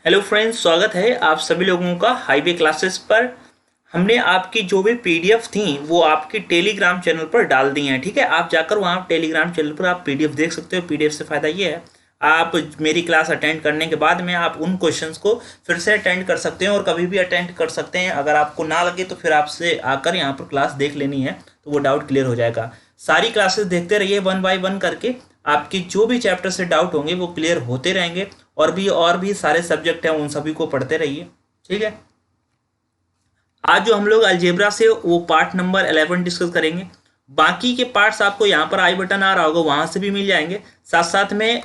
Hello friends, स्वागत है आप सभी लोगों का हाईवे क्लासेस पर। हमने आपकी जो भी पीडीएफ थी वो आपकी टेलीग्राम चैनल पर डाल दी हैं। ठीक है, आप जाकर वहाँ टेलीग्राम चैनल पर आप पीडीएफ देख सकते हो। पीडीएफ से फ़ायदा ये है, आप मेरी क्लास अटेंड करने के बाद में आप उन क्वेश्चंस को फिर से अटेंड कर सकते हैं और कभी भी अटेंड कर सकते हैं। अगर आपको ना लगे तो फिर आपसे आकर यहाँ पर क्लास देख लेनी है, तो वो डाउट क्लियर हो जाएगा। सारी क्लासेस देखते रहिए, 1 बाय 1 करके आपकी जो भी चैप्टर से डाउट होंगे वो क्लियर होते रहेंगे। और भी सारे सब्जेक्ट हैं, उन सभी को पढ़ते रहिए। ठीक है, आज जो हम लोग अलजेब्रा से वो पार्ट नंबर 11 डिस्कस करेंगे। बाकी के पार्ट्स आपको यहाँ पर आई बटन आ रहा होगा, वहाँ से भी मिल जाएंगे। साथ साथ में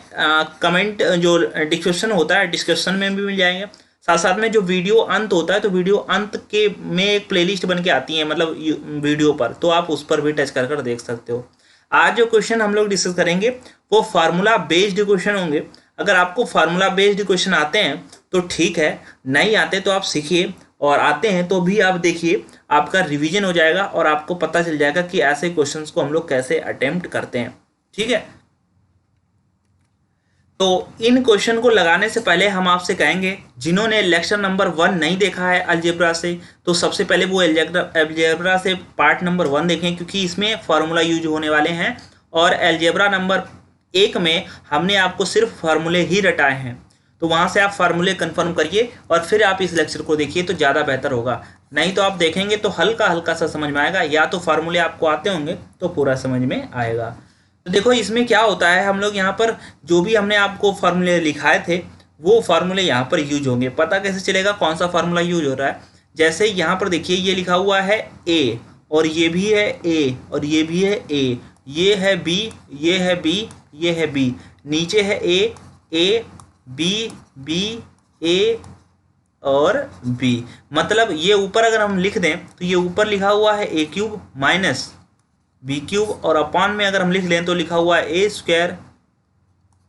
कमेंट जो डिस्कशन होता है, डिस्कशन में भी मिल जाएंगे। साथ साथ में जो वीडियो अंत होता है, तो वीडियो अंत के में एक प्लेलिस्ट बन के आती है, मतलब वीडियो पर, तो आप उस पर भी टच कर कर देख सकते हो। आज जो क्वेश्चन हम लोग डिस्कस करेंगे वो फार्मूला बेस्ड क्वेश्चन होंगे। अगर आपको फार्मूला बेस्ड क्वेश्चन आते हैं तो ठीक है, नहीं आते तो आप सीखिए, और आते हैं तो भी आप देखिए, आपका रिवीजन हो जाएगा और आपको पता चल जाएगा कि ऐसे क्वेश्चंस को हम लोग कैसे अटेम्प्ट करते हैं। ठीक है, तो इन क्वेश्चन को लगाने से पहले हम आपसे कहेंगे, जिन्होंने लेक्चर नंबर 1 नहीं देखा है अलजेब्रा से, तो सबसे पहले वो अलजेब्रा से पार्ट नंबर 1 देखें, क्योंकि इसमें फार्मूला यूज होने वाले हैं। और अलजेब्रा नंबर 1 में हमने आपको सिर्फ फार्मूले ही रटाए हैं, तो वहाँ से आप फार्मूले कंफर्म करिए और फिर आप इस लेक्चर को देखिए तो ज़्यादा बेहतर होगा। नहीं तो आप देखेंगे तो हल्का हल्का सा समझ में आएगा, या तो फार्मूले आपको आते होंगे तो पूरा समझ में आएगा। तो देखो इसमें क्या होता है, हम लोग यहाँ पर जो भी हमने आपको फार्मूले लिखाए थे वो फार्मूले यहाँ पर यूज होंगे। पता कैसे चलेगा कौन सा फार्मूला यूज हो रहा है? जैसे यहाँ पर देखिए, ये लिखा हुआ है ए, और ये भी है ए, और ये भी है ए, ये है बी, ये है बी, ये है बी, नीचे है ए बी बी ए और बी। मतलब ये ऊपर अगर हम लिख दें तो ये ऊपर लिखा हुआ है A cube minus B cube, और अपॉन में अगर हम लिख लें तो लिखा हुआ है A square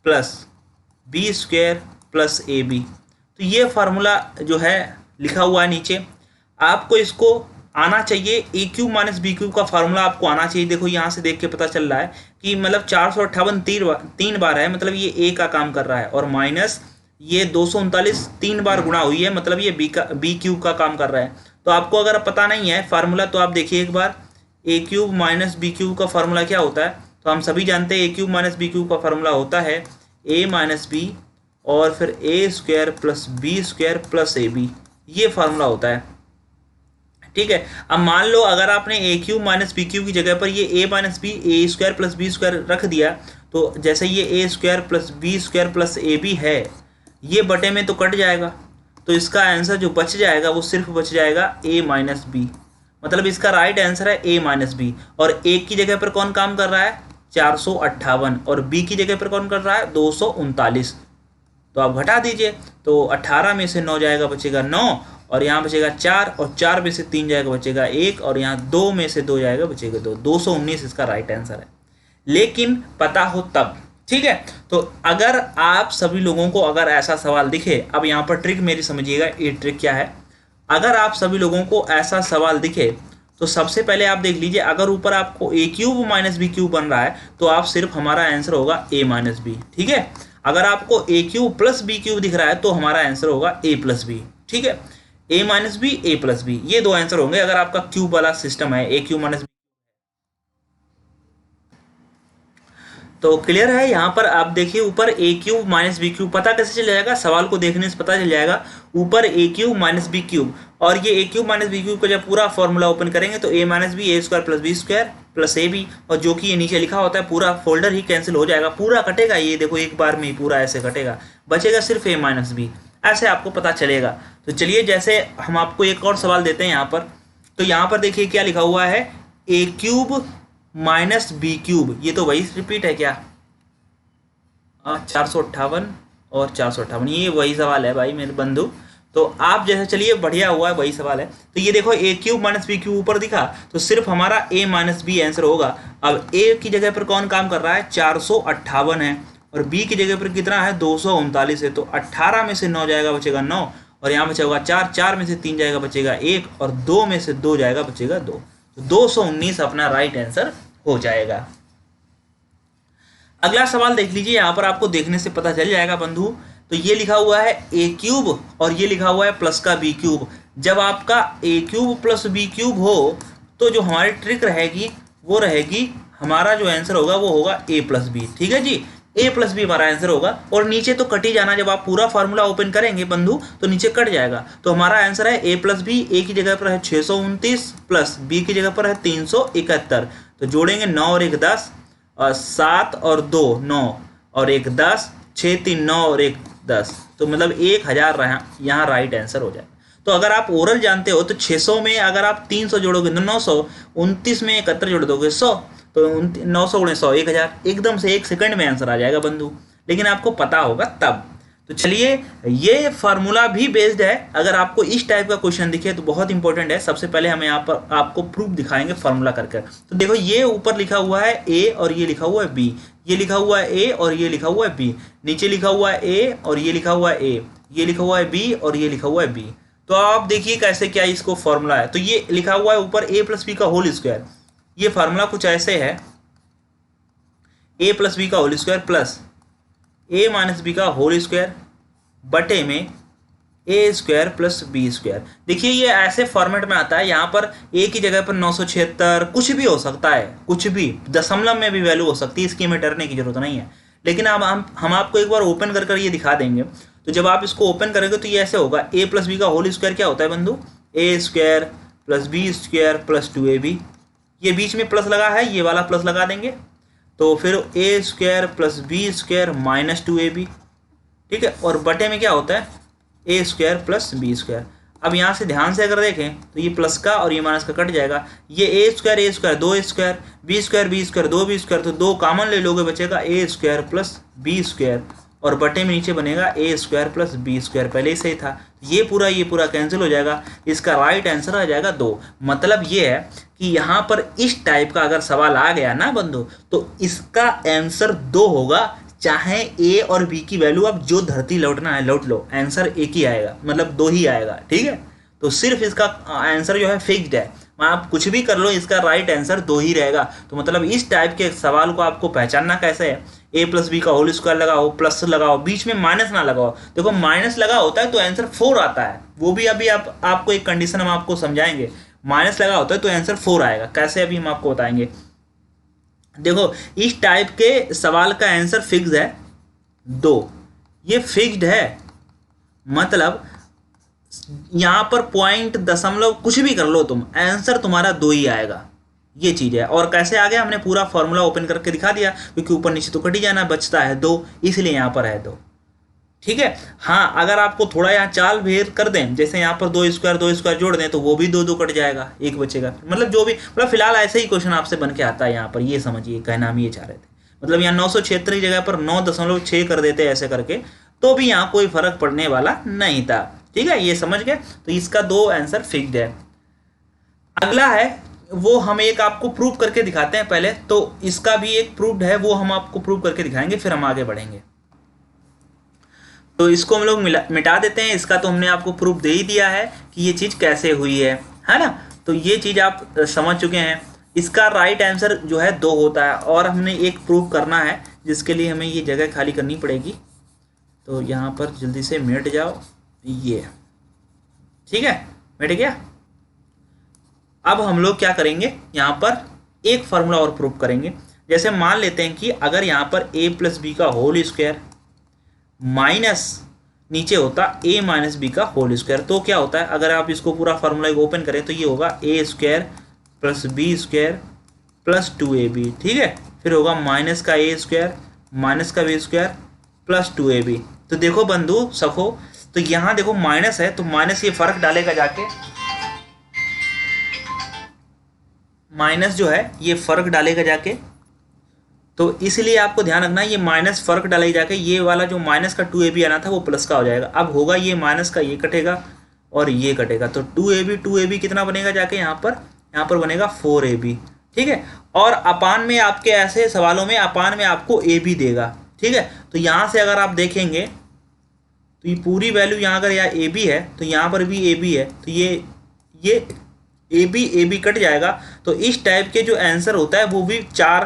plus B square plus A B. तो ये फार्मूला जो है लिखा हुआ है नीचे, आपको इसको आना चाहिए। ए क्यूब माइनस बी क्यूब का फार्मूला आपको आना चाहिए। देखो यहाँ से देख के पता चल रहा है कि मतलब 458 तीन बार है, मतलब ये ए का काम कर रहा है, और माइनस ये 239 3 बार गुणा हुई है, मतलब ये बी क्यूब का काम कर रहा है। तो आपको अगर पता नहीं है फार्मूला तो आप देखिए एक बार, A cube minus B cube का फार्मूला क्या होता है। तो हम सभी जानते हैं A cube minus B cube का फार्मूला होता है ए माइनस बी और फिर A square plus B square plus A B, ये फार्मूला होता है। ठीक है, अब मान लो अगर आपने A cube minus B cube की जगह पर ये A minus B A square plus B square रख दिया, तो जैसे ये A square plus B square plus A B है, ये बटे में तो कट जाएगा, तो इसका आंसर जो बच जाएगा वो सिर्फ बच जाएगा ए माइनस बी। मतलब इसका राइट आंसर है ए माइनस बी। और ए की जगह पर कौन काम कर रहा है? 458, और बी की जगह पर कौन कर रहा है? 239। तो आप घटा दीजिए, तो 18 में से 9 जाएगा, बचेगा 9, और यहाँ बचेगा 4, और 4 में से 3 जाएगा, बचेगा 1, और यहाँ 2 में से 2 जाएगा, बचेगा 2। 219 इसका राइट आंसर है, लेकिन पता हो तब। ठीक है, तो अगर आप सभी लोगों को अगर ऐसा सवाल दिखे, अब यहाँ पर ट्रिक मेरी समझिएगा, ये ट्रिक क्या है। अगर आप सभी लोगों को ऐसा सवाल दिखे तो सबसे पहले आप देख लीजिए, अगर ऊपर आपको ए क्यूब माइनस बी क्यूब बन रहा है तो आप सिर्फ हमारा आंसर होगा ए माइनस बी। ठीक है, अगर आपको ए क्यूब प्लस बी क्यूब दिख रहा है तो हमारा आंसर होगा ए प्लस बी। ठीक है, A minus B A plus B, ये दो आंसर होंगे अगर आपका क्यूब वाला सिस्टम है, ए क्यूब माइनस। तो क्लियर है? यहाँ पर आप देखिए, ऊपर A cube minus B cube, पता कैसे चल जाएगा? सवाल को देखने से पता चल जाएगा। ऊपर A cube minus B cube, और ये A cube minus B cube का जब पूरा फॉर्मूला ओपन करेंगे तो A minus B A square plus B square plus A B, और जो कि ये नीचे लिखा होता है पूरा फोल्डर ही कैंसिल हो जाएगा, पूरा कटेगा। ये देखो एक बार में ही पूरा ऐसे कटेगा, बचेगा सिर्फ ए माइनस बी। ऐसे आपको पता चलेगा। तो चलिए, जैसे हम आपको एक और सवाल देते हैं यहाँ पर, तो यहाँ पर देखिए क्या लिखा हुआ है, A cube minus B cube, ये तो वही रिपीट है क्या? 458 और 458, ये वही सवाल है भाई मेरे बंधु। तो आप जैसे, चलिए बढ़िया हुआ है, वही सवाल है। तो ये देखो ए क्यूब माइनस बी क्यूब ऊपर दिखा, तो सिर्फ हमारा ए माइनस बी आंसर होगा। अब ए की जगह पर कौन काम कर रहा है? 458 है, और बी की जगह पर कितना है? 239 है। तो 18 में से 9 जाएगा, बचेगा 9, और यहाँ बचेगा 4, 4 में से 3 जाएगा, बचेगा 1, और 2 में से 2 जाएगा, बचेगा 2। तो 219 अपना राइट आंसर हो जाएगा। अगला सवाल देख लीजिए, यहाँ पर आपको देखने से पता चल जाएगा बंधु तो ये लिखा हुआ है ए क्यूब और ये लिखा हुआ है प्लस का बी क्यूब। जब आपका A cube plus B cube हो तो जो हमारी ट्रिक रहेगी वो रहेगी, हमारा जो आंसर होगा वो होगा ए प्लस बी। ठीक है जी, ए प्लस बी हमारा आंसर होगा। और नीचे तो कट ही जाना, जब आप पूरा फार्मूला ओपन करेंगे बंधु तो नीचे कट जाएगा। तो हमारा आंसर है ए प्लस बी। ए की जगह पर है 629 प्लस बी की जगह पर है 371। तो जोड़ेंगे 9 और 1 10 और 7 और 2 9 और 1 10, 6 3 9 और 1 10। तो मतलब 1000 यहाँ राइट आंसर हो जाए। तो अगर आप ओरल जानते हो तो 600 में अगर आप 300 जोड़ोगे 900, 29 में 71 जोड़ दोगे 100, तो 900 गुणे 100 1000, एकदम से 1 सेकंड में आंसर आ जाएगा बंधु। लेकिन आपको पता होगा तब। तो चलिए, ये फार्मूला भी बेस्ड है। अगर आपको इस टाइप का क्वेश्चन दिखे तो बहुत इंपॉर्टेंट है। सबसे पहले हम यहाँ पर आपको प्रूफ दिखाएंगे फार्मूला करके। तो देखो, ये ऊपर लिखा हुआ है ए और ये लिखा हुआ है बी, ये लिखा हुआ है ए और ये लिखा हुआ है बी, नीचे लिखा हुआ है ए और ये लिखा हुआ है ए, ये लिखा हुआ है बी और ये लिखा हुआ है बी। तो आप देखिए कैसे क्या इसको फॉर्मूला है। तो ये लिखा हुआ है ऊपर ए प्लस बी का होल स्क्वायर। ये फार्मूला कुछ ऐसे है, ए प्लस बी का होल स्क्वायर प्लस ए माइनस बी का होल स्क्वायर बटे में ए स्क्वायर प्लस बी स्क्वायर। देखिए ये ऐसे फॉर्मेट में आता है। यहाँ पर ए की जगह पर 976, कुछ भी हो सकता है, कुछ भी दशमलव में भी वैल्यू हो सकती है, इसकी हमें डरने की जरूरत नहीं है। लेकिन अब हम आपको एक बार ओपन कर ये दिखा देंगे। तो जब आप इसको ओपन करेंगे तो ये ऐसे होगा, ए प्लस बी का होल स्क्वायर क्या होता है बंधु, A square plus B square plus 2ab। ये बीच में प्लस लगा है, ये वाला प्लस लगा देंगे तो फिर A square plus B square minus 2ab। ठीक है, और बटे में क्या होता है A square plus B square. अब यहाँ से ध्यान से अगर देखें तो ये प्लस का और ये माइनस का कट जाएगा। ये A square 2 square, B square 2 B square, तो 2 कॉमन ले लोगे, बचेगा A square plus B square और बटे में नीचे बनेगा A square plus B square. पहले ही सही था। ये पूरा कैंसिल हो जाएगा। इसका राइट आंसर आ जाएगा 2। मतलब ये है कि यहाँ पर इस टाइप का अगर सवाल आ गया ना बंधु तो इसका आंसर 2 होगा। चाहे ए और बी की वैल्यू आप जो धरती लौटना है लौट लो, आंसर एक ही आएगा, मतलब 2 ही आएगा। ठीक है, तो सिर्फ इसका आंसर जो है फिक्स्ड है। आप कुछ भी कर लो, इसका राइट आंसर 2 ही रहेगा। तो मतलब इस टाइप के सवाल को आपको पहचानना कैसे है, ए प्लस बी का होल स्क्वायर लगाओ, प्लस लगाओ, बीच में माइनस ना लगाओ। देखो माइनस लगा होता है तो आंसर 4 आता है, वो भी अभी आपको एक कंडीशन हम आपको समझाएंगे। माइनस लगा होता है तो आंसर 4 आएगा, कैसे अभी हम आपको बताएंगे। देखो इस टाइप के सवाल का आंसर फिक्स है 2। ये फिक्स्ड है, मतलब यहाँ पर पॉइंट दशमलव कुछ भी कर लो तुम, आंसर तुम्हारा 2 ही आएगा। ये चीज़ है। और कैसे आ गया, हमने पूरा फॉर्मूला ओपन करके दिखा दिया, क्योंकि ऊपर नीचे तो कट ही जाना, बचता है 2, इसलिए यहाँ पर है 2। ठीक है। हाँ, अगर आपको थोड़ा यहाँ चाल भेद कर दें, जैसे यहाँ पर 2 स्क्वायर जोड़ दें तो वो भी 2 कट जाएगा, 1 बचेगा। मतलब जो भी, मतलब फिलहाल ऐसे ही क्वेश्चन आपसे बन के आता है यहाँ पर, ये समझिए, कहना हम ये चाह रहे थे। मतलब यहाँ 976 की जगह पर 9.6 कर देते ऐसे करके, तो भी यहाँ कोई फर्क पड़ने वाला नहीं था। ठीक है, ये समझ गए। तो इसका 2 आंसर फिक्स्ड है। अगला है वो हम एक आपको प्रूव करके दिखाते हैं पहले। तो इसका भी एक प्रूव्ड है, वो हम आपको प्रूव करके दिखाएंगे, फिर हम आगे बढ़ेंगे। तो इसको हम लोग मिटा देते हैं। इसका तो हमने आपको प्रूफ दे ही दिया है कि ये चीज़ कैसे हुई है ना। तो ये चीज़ आप समझ चुके हैं। इसका राइट आंसर जो है 2 होता है। और हमने एक प्रूफ करना है, जिसके लिए हमें ये जगह खाली करनी पड़ेगी। तो यहाँ पर जल्दी से मिट जाओ, ये ठीक है, मिट गया। अब हम लोग क्या करेंगे, यहाँ पर एक फार्मूला और प्रूफ करेंगे। जैसे मान लेते हैं कि अगर यहाँ पर a प्लस बी का होल स्क्वायर माइनस नीचे होता a माइनस बी का होल स्क्वायर, तो क्या होता है, अगर आप इसको पूरा फार्मूला ओपन करें तो ये होगा a square plus B square plus 2ab। ठीक है, फिर होगा माइनस का a स्क्वायर माइनस का b स्क्वायर प्लस 2ab। तो देखो बंधु सखो, तो यहाँ देखो माइनस है तो माइनस ये फर्क डालेगा जाके, माइनस जो है ये फर्क डालेगा जाके। तो इसलिए आपको ध्यान रखना है, ये माइनस फर्क डालेगा जाके, ये वाला जो माइनस का 2ab आना था वो प्लस का हो जाएगा। अब होगा ये माइनस का ये कटेगा और ये कटेगा, तो 2ab कितना बनेगा जाके, यहाँ पर बनेगा 4ab। ठीक है, और अपान में आपके ऐसे सवालों में अपान में आपको ab देगा। ठीक है, तो यहाँ से अगर आप देखेंगे तो ये पूरी वैल्यू यहाँ अगर यहाँ ab है तो यहाँ पर भी ab है, तो ये ab कट जाएगा। तो इस टाइप के जो आंसर होता है वो भी 4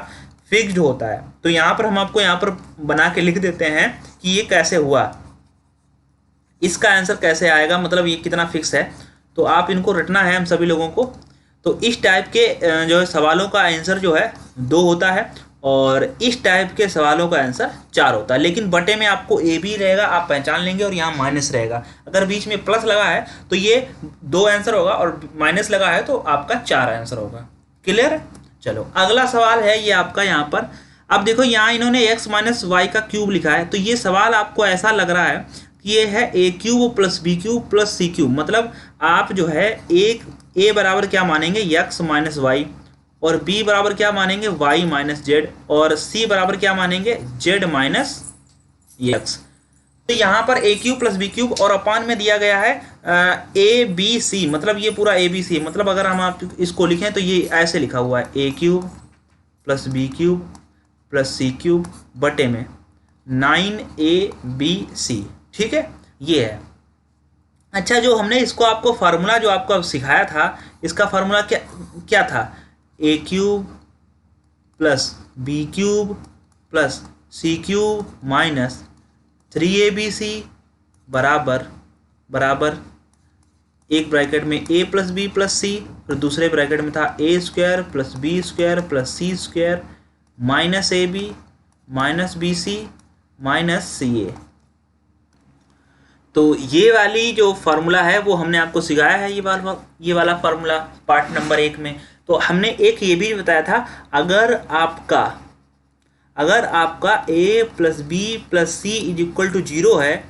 फिक्स्ड होता है। तो यहाँ पर हम आपको यहाँ पर बना के लिख देते हैं कि ये कैसे हुआ। इसका आंसर कैसे आएगा, मतलब ये कितना फिक्स है, तो आप इनको रटना है हम सभी लोगों को। तो इस टाइप के जो है सवालों का आंसर जो है 2 होता है, और इस टाइप के सवालों का आंसर 4 होता है। लेकिन बटे में आपको ए बी रहेगा, आप पहचान लेंगे, और यहाँ माइनस रहेगा। अगर बीच में प्लस लगा है तो ये 2 आंसर होगा, और माइनस लगा है तो आपका 4 आंसर होगा। क्लियर है? चलो अगला सवाल है ये आपका यहाँ पर। अब देखो यहाँ इन्होंने x माइनस वाई का क्यूब लिखा है, तो ये सवाल आपको ऐसा लग रहा है कि ये है A cube plus B cube plus C cube. मतलब आप जो है एक ए बराबर क्या मानेंगे, x माइनस वाई, और b बराबर क्या मानेंगे, y माइनस जेड, और c बराबर क्या मानेंगे, z माइनस एक्स। तो यहाँ पर ए क्यूब प्लस बी क्यूब और अपान में दिया गया है ए बी सी, मतलब ये पूरा ए बी सी। मतलब अगर हम आप इसको लिखें तो ये ऐसे लिखा हुआ है A cube plus B cube plus C cube बटे में 9abc। ठीक है, ये है। अच्छा, जो हमने इसको आपको फार्मूला जो आपको सिखाया था, इसका फार्मूला क्या क्या था, A cube plus B cube plus C cube minus 3abc बराबर बराबर एक ब्रैकेट में a plus B plus C, फिर दूसरे ब्रैकेट में था a square plus B square plus C square minus A B minus B C minus C A. तो ये वाली जो फार्मूला है वो हमने आपको सिखाया है, ये वाला फार्मूला पार्ट नंबर 1 में। तो हमने एक ये भी बताया था, अगर आपका a plus B plus C is equal to 0 है,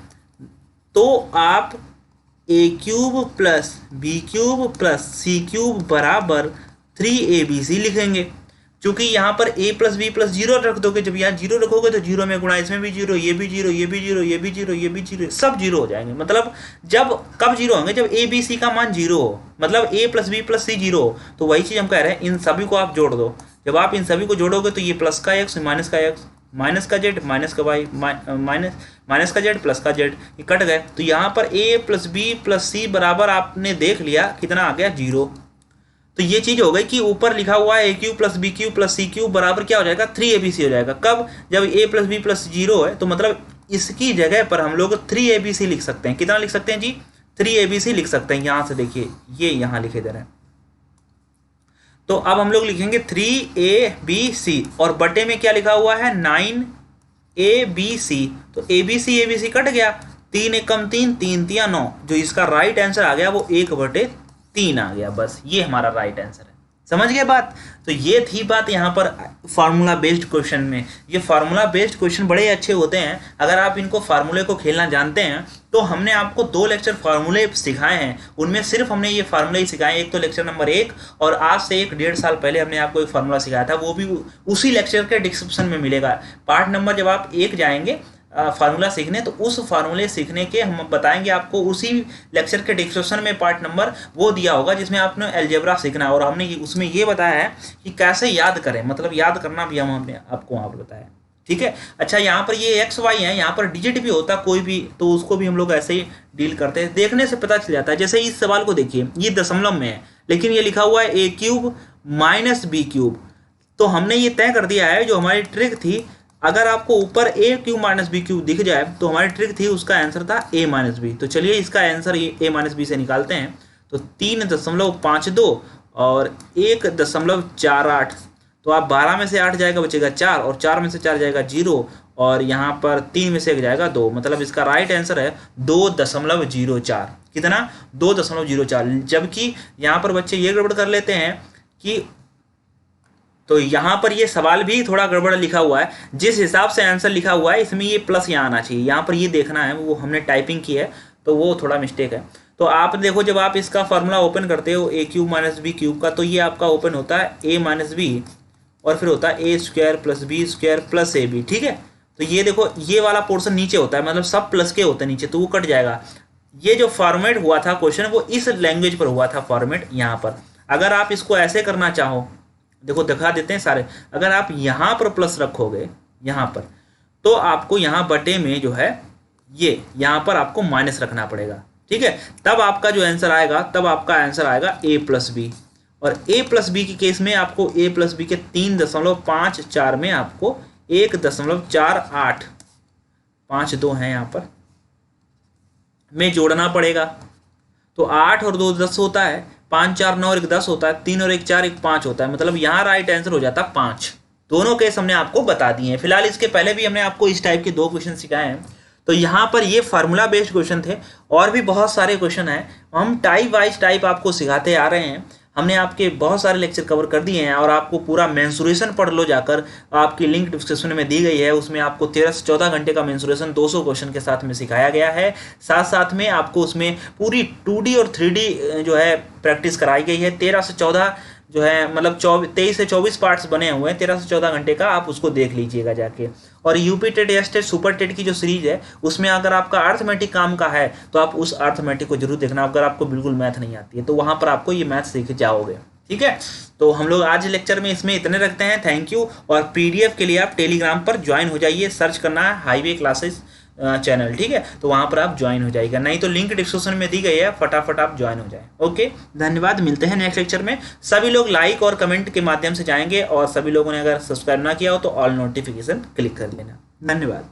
तो आप A cube plus B cube plus C cube बराबर 3abc लिखेंगे। क्योंकि यहाँ पर a प्लस बी प्लस 0 रख दोगे, जब यहाँ 0 रखोगे तो 0 में गुणा, इसमें भी 0, ये भी 0, ये भी 0, ये भी 0, ये भी 0, सब 0 हो जाएंगे। मतलब जब कब 0 होंगे, जब a b c का मान 0 हो, मतलब a प्लस बी प्लस सी 0 हो। तो वही चीज़ हम कह रहे हैं, इन सभी को आप जोड़ दो। जब आप इन सभी को जोड़ोगे तो ये प्लस का x माइनस का x माइनस का जेड माइनस का वाई माइनस का जेड प्लस का जेड, ये कट गए। तो यहाँ पर a प्लस बी प्लस सी बराबर आपने देख लिया कितना आ गया, 0। तो ये चीज़ हो गई कि ऊपर लिखा हुआ है A cube plus B cube plus C cube बराबर क्या हो जाएगा, 3abc हो जाएगा। कब, जब a प्लस बी प्लस 0 है, तो मतलब इसकी जगह पर हम लोग 3abc लिख सकते हैं। कितना लिख सकते हैं जी, 3abc लिख सकते हैं। यहाँ से देखिए, ये यहाँ लिखे दे रहे हैं। तो अब हम लोग लिखेंगे 3abc, और बटे में क्या लिखा हुआ है, 9abc। तो abc कट गया, 3 एकम 3, 3 तिया 9। जो इसका राइट आंसर आ गया वो 1/3 आ गया। बस ये हमारा राइट आंसर है। समझ गए बात? तो ये थी बात यहाँ पर फार्मूला बेस्ड क्वेश्चन में। ये फार्मूला बेस्ड क्वेश्चन बड़े अच्छे होते हैं अगर आप इनको फार्मूले को खेलना जानते हैं। तो हमने आपको 2 लेक्चर फार्मूले सिखाए हैं, उनमें सिर्फ हमने ये फार्मूले ही सिखाए। एक तो लेक्चर नंबर 1, और आज से 1-1.5 साल पहले हमने आपको एक फार्मूला सिखाया था, वो भी उसी लेक्चर के डिस्क्रिप्शन में मिलेगा। पार्ट नंबर जब आप 1 जाएंगे फार्मूला सीखने, तो उस फार्मूले सीखने के हम बताएंगे आपको उसी लेक्चर के डिस्क्रिप्शन में पार्ट नंबर वो दिया होगा जिसमें आपने अलजेब्रा सीखना है। और हमने उसमें ये बताया है कि कैसे याद करें, मतलब याद करना भी हमने आपको वहाँ पर बताया। ठीक है। अच्छा, यहाँ पर ये एक्स वाई है, यहाँ पर डिजिट भी होता कोई भी, तो उसको भी हम लोग ऐसे ही डील करते हैं। देखने से पता चल जाता है। जैसे इस सवाल को देखिए, ये दशमलव में है, लेकिन ये लिखा हुआ है A cube minus B cube. तो हमने ये तय कर दिया है, जो हमारी ट्रिक थी, अगर आपको ऊपर A cube minus B cube दिख जाए तो हमारी ट्रिक थी, उसका आंसर था ए माइनस बी। तो चलिए इसका आंसर ए माइनस बी से निकालते हैं। तो 3.52 और 1.48। तो आप 12 में से 8 जाएगा, बचेगा 4, और 4 में से 4 जाएगा 0, और यहाँ पर 3 में से 1 जाएगा 2। मतलब इसका राइट आंसर है 2.04। कितना, 2.04। जबकि यहाँ पर बच्चे ये गड़बड़ कर लेते हैं कि, तो यहाँ पर ये सवाल भी थोड़ा गड़बड़ लिखा हुआ है। जिस हिसाब से आंसर लिखा हुआ है इसमें ये प्लस यहाँ आना चाहिए, यहाँ पर ये देखना है, वो हमने टाइपिंग की है तो वो थोड़ा मिस्टेक है। तो आप देखो, जब आप इसका फार्मूला ओपन करते हो ए क्यूब माइनस बी क्यूब का, तो ये आपका ओपन होता है ए माइनस बी, और फिर होता है A square plus B square plus A B. ठीक है। तो ये देखो, ये वाला पोर्शन नीचे होता है, मतलब सब प्लस के होते हैं नीचे, तो वो कट जाएगा। ये जो फॉर्मेट हुआ था क्वेश्चन, वो इस लैंग्वेज पर हुआ था फॉर्मेट यहाँ पर। अगर आप इसको ऐसे करना चाहो, देखो दिखा देते हैं सारे, अगर आप यहाँ पर प्लस रखोगे यहाँ पर, तो आपको यहाँ बटे में जो है ये यहाँ पर आपको माइनस रखना पड़ेगा। ठीक है। तब आपका जो आंसर आएगा, तब आपका आंसर आएगा ए प्लस बी। और ए प्लस बी के केस में आपको ए प्लस बी के 3.54 में आपको 1.4852 है यहाँ पर, में जोड़ना पड़ेगा। तो 8 और 2 10 होता है, 5 4 9 और 1 10 होता है, 3 और 1 4 1 5 होता है, मतलब यहाँ राइट आंसर हो जाता है 5। दोनों केस हमने आपको बता दिए हैं। फिलहाल इसके पहले भी हमने आपको इस टाइप के 2 क्वेश्चन सिखाए हैं। तो यहाँ पर ये फार्मूला बेस्ड क्वेश्चन थे, और भी बहुत सारे क्वेश्चन हैं, हम टाइप वाइज टाइप आपको सिखाते आ रहे हैं। हमने आपके बहुत सारे लेक्चर कवर कर दिए हैं, और आपको पूरा मेंसुरेशन पढ़ लो जाकर, आपकी लिंक डिस्क्रिप्शन में दी गई है, उसमें आपको 13 से 14 घंटे का मेंसुरेशन 200 क्वेश्चन के साथ में सिखाया गया है। साथ साथ में आपको उसमें पूरी 2D और 3D जो है प्रैक्टिस कराई गई है। 13 से 14 जो है मतलब 23 से 24 पार्ट्स बने हुए हैं, 13 से 14 घंटे का, आप उसको देख लीजिएगा जाके। और UP TET, S TET, super TET की जो सीरीज है, उसमें अगर आपका अर्थमेटिक काम का है तो आप उस अर्थमेटिक को जरूर देखना, अगर आपको बिल्कुल मैथ नहीं आती है तो वहाँ पर आपको ये मैथ सीख जाओगे। ठीक है, तो हम लोग आज लेक्चर में इसमें इतने रखते हैं। Thank you. और पीडीएफ के लिए आप टेलीग्राम पर ज्वाइन हो जाइए, सर्च करना है हाईवे क्लासेस चैनल, ठीक है, तो वहाँ पर आप ज्वाइन हो जाएगा, नहीं तो लिंक डिस्क्रिप्शन में दी गई है, फटाफट आप ज्वाइन हो जाए। ओके, धन्यवाद, मिलते हैं नेक्स्ट लेक्चर में। सभी लोग लाइक और कमेंट के माध्यम से जाएंगे, और सभी लोगों ने अगर सब्सक्राइब ना किया हो तो ऑल नोटिफिकेशन क्लिक कर लेना। धन्यवाद।